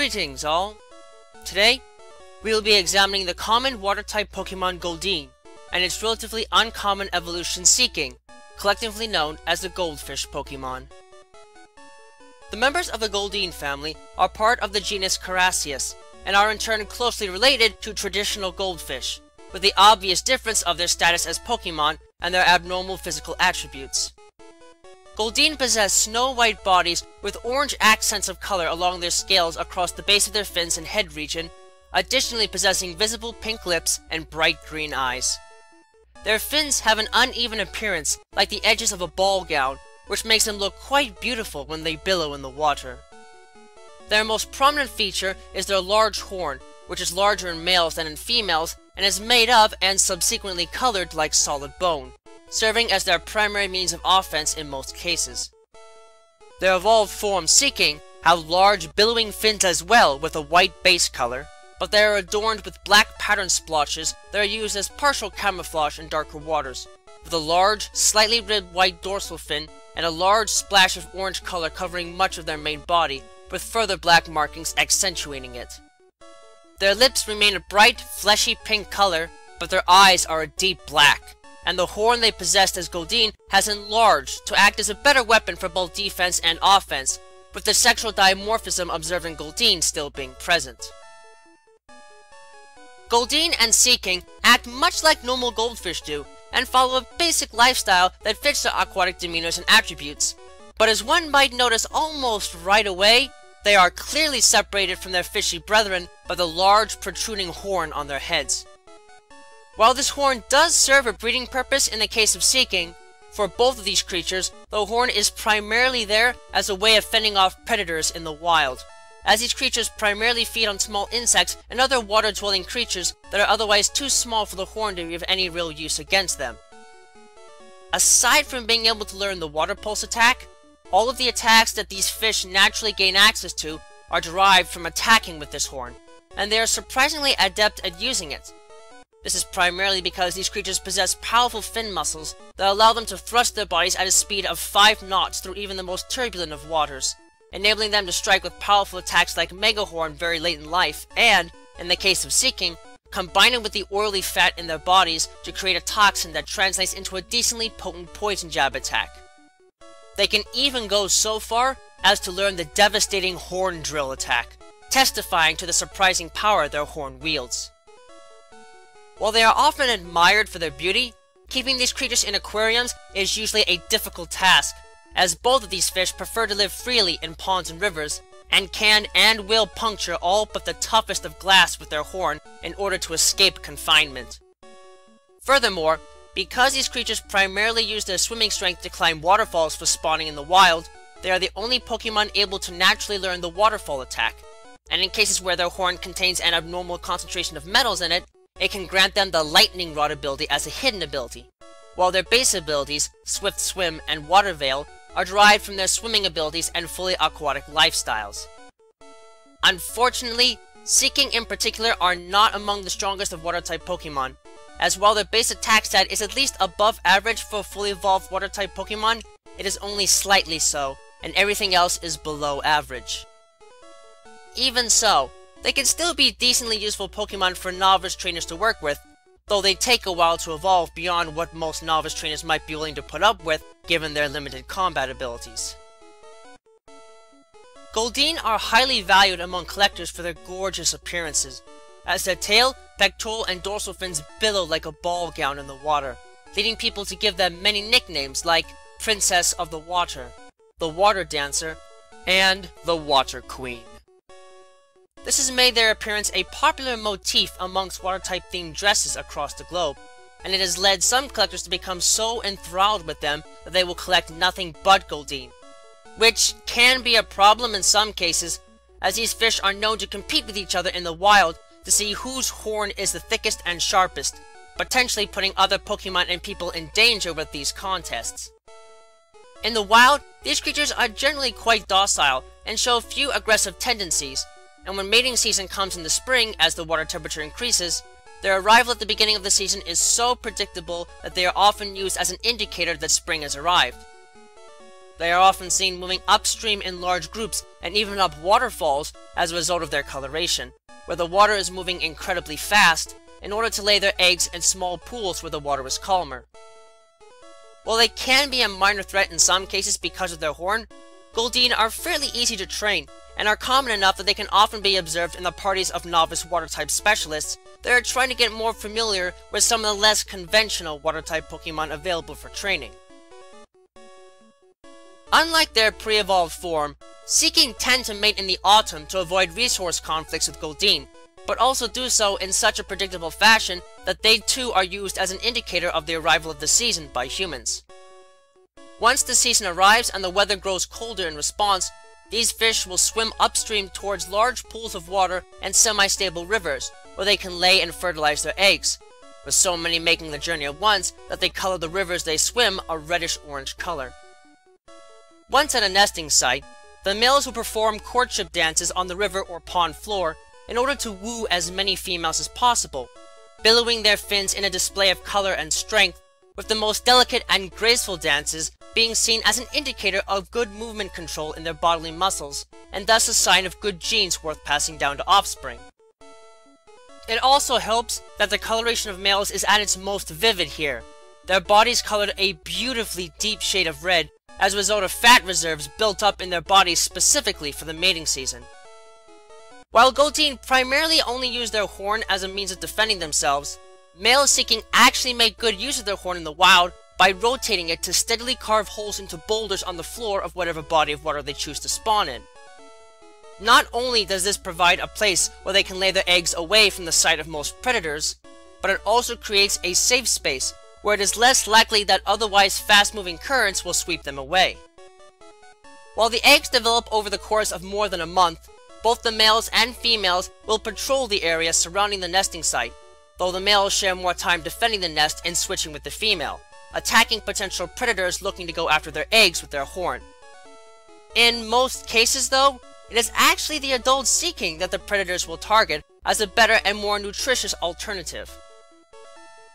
Greetings all! Today, we will be examining the common water-type Pokemon Goldeen, and its relatively uncommon evolution Seaking, collectively known as the Goldfish Pokémon. The members of the Goldeen family are part of the genus Carassius, and are in turn closely related to traditional goldfish, with the obvious difference of their status as Pokemon and their abnormal physical attributes. Goldeen possess snow-white bodies with orange accents of color along their scales across the base of their fins and head region, additionally possessing visible pink lips and bright green eyes. Their fins have an uneven appearance, like the edges of a ball gown, which makes them look quite beautiful when they billow in the water. Their most prominent feature is their large horn, which is larger in males than in females, and is made of and subsequently colored like solid bone, serving as their primary means of offense in most cases. Their evolved form, Seaking, have large billowing fins as well with a white base color, but they are adorned with black pattern splotches that are used as partial camouflage in darker waters, with a large, slightly ribbed white dorsal fin and a large splash of orange color covering much of their main body, with further black markings accentuating it. Their lips remain a bright, fleshy pink color, but their eyes are a deep black, and the horn they possessed as Goldeen has enlarged to act as a better weapon for both defense and offense, with the sexual dimorphism observed in Goldeen still being present. Goldeen and Seaking act much like normal goldfish do, and follow a basic lifestyle that fits their aquatic demeanors and attributes, but as one might notice almost right away, they are clearly separated from their fishy brethren by the large protruding horn on their heads. While this horn does serve a breeding purpose in the case of Seaking, for both of these creatures, the horn is primarily there as a way of fending off predators in the wild, as these creatures primarily feed on small insects and other water-dwelling creatures that are otherwise too small for the horn to be of any real use against them. Aside from being able to learn the water pulse attack, all of the attacks that these fish naturally gain access to are derived from attacking with this horn, and they are surprisingly adept at using it. This is primarily because these creatures possess powerful fin muscles that allow them to thrust their bodies at a speed of 5 knots through even the most turbulent of waters, enabling them to strike with powerful attacks like Mega Horn very late in life, and, in the case of Seaking, combining with the oily fat in their bodies to create a toxin that translates into a decently potent poison jab attack. They can even go so far as to learn the devastating horn drill attack, testifying to the surprising power their horn wields. While they are often admired for their beauty, keeping these creatures in aquariums is usually a difficult task, as both of these fish prefer to live freely in ponds and rivers, and can and will puncture all but the toughest of glass with their horn in order to escape confinement. Furthermore, because these creatures primarily use their swimming strength to climb waterfalls for spawning in the wild, they are the only Pokemon able to naturally learn the waterfall attack, and in cases where their horn contains an abnormal concentration of metals in it, it can grant them the Lightning Rod ability as a hidden ability, while their base abilities, Swift Swim and Water Veil, are derived from their swimming abilities and fully aquatic lifestyles. Unfortunately, Seaking in particular are not among the strongest of water-type Pokemon, as while their base attack stat is at least above average for a fully evolved water-type Pokemon, it is only slightly so, and everything else is below average. Even so, they can still be decently useful Pokemon for novice trainers to work with, though they take a while to evolve beyond what most novice trainers might be willing to put up with, given their limited combat abilities. Goldeen are highly valued among collectors for their gorgeous appearances, as their tail, pectoral, and dorsal fins billow like a ball gown in the water, leading people to give them many nicknames like Princess of the Water, the Water Dancer, and the Water Queen. This has made their appearance a popular motif amongst water-type themed dresses across the globe, and it has led some collectors to become so enthralled with them that they will collect nothing but Goldeen, which can be a problem in some cases, as these fish are known to compete with each other in the wild to see whose horn is the thickest and sharpest, potentially putting other Pokemon and people in danger with these contests. In the wild, these creatures are generally quite docile and show few aggressive tendencies, and when mating season comes in the spring as the water temperature increases, their arrival at the beginning of the season is so predictable that they are often used as an indicator that spring has arrived. They are often seen moving upstream in large groups and even up waterfalls as a result of their coloration, where the water is moving incredibly fast in order to lay their eggs in small pools where the water is calmer. While they can be a minor threat in some cases because of their horn, Goldeen are fairly easy to train and are common enough that they can often be observed in the parties of novice water-type specialists that are trying to get more familiar with some of the less conventional water-type Pokemon available for training. Unlike their pre-evolved form, Seaking tend to mate in the autumn to avoid resource conflicts with Goldeen, but also do so in such a predictable fashion that they too are used as an indicator of the arrival of the season by humans. Once the season arrives and the weather grows colder in response, these fish will swim upstream towards large pools of water and semi-stable rivers, where they can lay and fertilize their eggs, with so many making the journey at once that they color the rivers they swim a reddish-orange color. Once at a nesting site, the males will perform courtship dances on the river or pond floor in order to woo as many females as possible, billowing their fins in a display of color and strength, with the most delicate and graceful dances being seen as an indicator of good movement control in their bodily muscles, and thus a sign of good genes worth passing down to offspring. It also helps that the coloration of males is at its most vivid here, their bodies colored a beautifully deep shade of red as a result of fat reserves built up in their bodies specifically for the mating season. While Goldeen primarily only use their horn as a means of defending themselves, males Seaking actually make good use of their horn in the wild by rotating it to steadily carve holes into boulders on the floor of whatever body of water they choose to spawn in. Not only does this provide a place where they can lay their eggs away from the sight of most predators, but it also creates a safe space where it is less likely that otherwise fast-moving currents will sweep them away. While the eggs develop over the course of more than a month, both the males and females will patrol the area surrounding the nesting site, though the males share more time defending the nest and switching with the female, attacking potential predators looking to go after their eggs with their horn. In most cases though, it is actually the adult Seaking that the predators will target as a better and more nutritious alternative.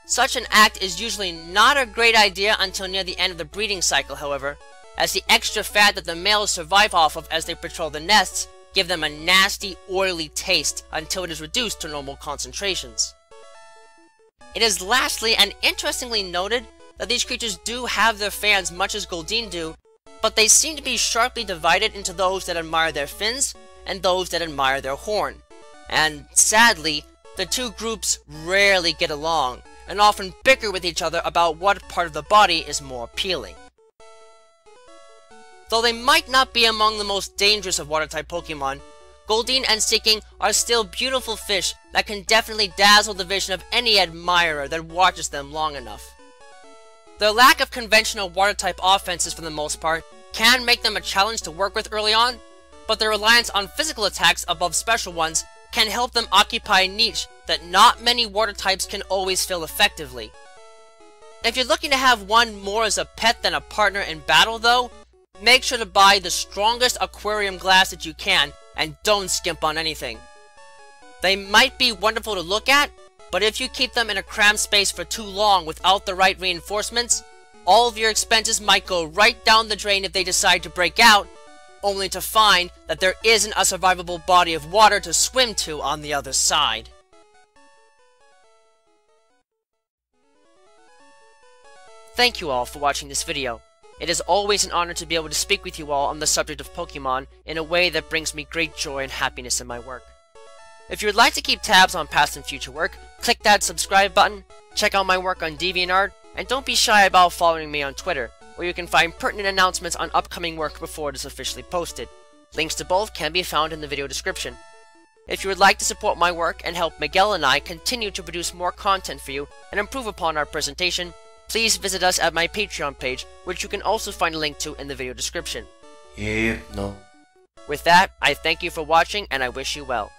Such an act is usually not a great idea until near the end of the breeding cycle, however, as the extra fat that the males survive off of as they patrol the nests give them a nasty, oily taste until it is reduced to normal concentrations. It is lastly and interestingly noted that these creatures do have their fans much as Goldeen do, but they seem to be sharply divided into those that admire their fins and those that admire their horn. And sadly, the two groups rarely get along, and often bicker with each other about what part of the body is more appealing. Though they might not be among the most dangerous of water-type Pokemon, Goldeen and Seaking are still beautiful fish that can definitely dazzle the vision of any admirer that watches them long enough. Their lack of conventional water-type offenses for the most part can make them a challenge to work with early on, but their reliance on physical attacks above special ones can help them occupy a niche that not many water types can always fill effectively. If you're looking to have one more as a pet than a partner in battle though, make sure to buy the strongest aquarium glass that you can, and don't skimp on anything. They might be wonderful to look at, but if you keep them in a cramped space for too long without the right reinforcements, all of your expenses might go right down the drain if they decide to break out, only to find that there isn't a survivable body of water to swim to on the other side. Thank you all for watching this video. It is always an honor to be able to speak with you all on the subject of Pokemon in a way that brings me great joy and happiness in my work. If you would like to keep tabs on past and future work, click that subscribe button, check out my work on DeviantArt, and don't be shy about following me on Twitter, where you can find pertinent announcements on upcoming work before it is officially posted. Links to both can be found in the video description. If you would like to support my work and help Miguel and I continue to produce more content for you and improve upon our presentation, please visit us at my Patreon page, which you can also find a link to in the video description. Yeah, no. With that, I thank you for watching and I wish you well.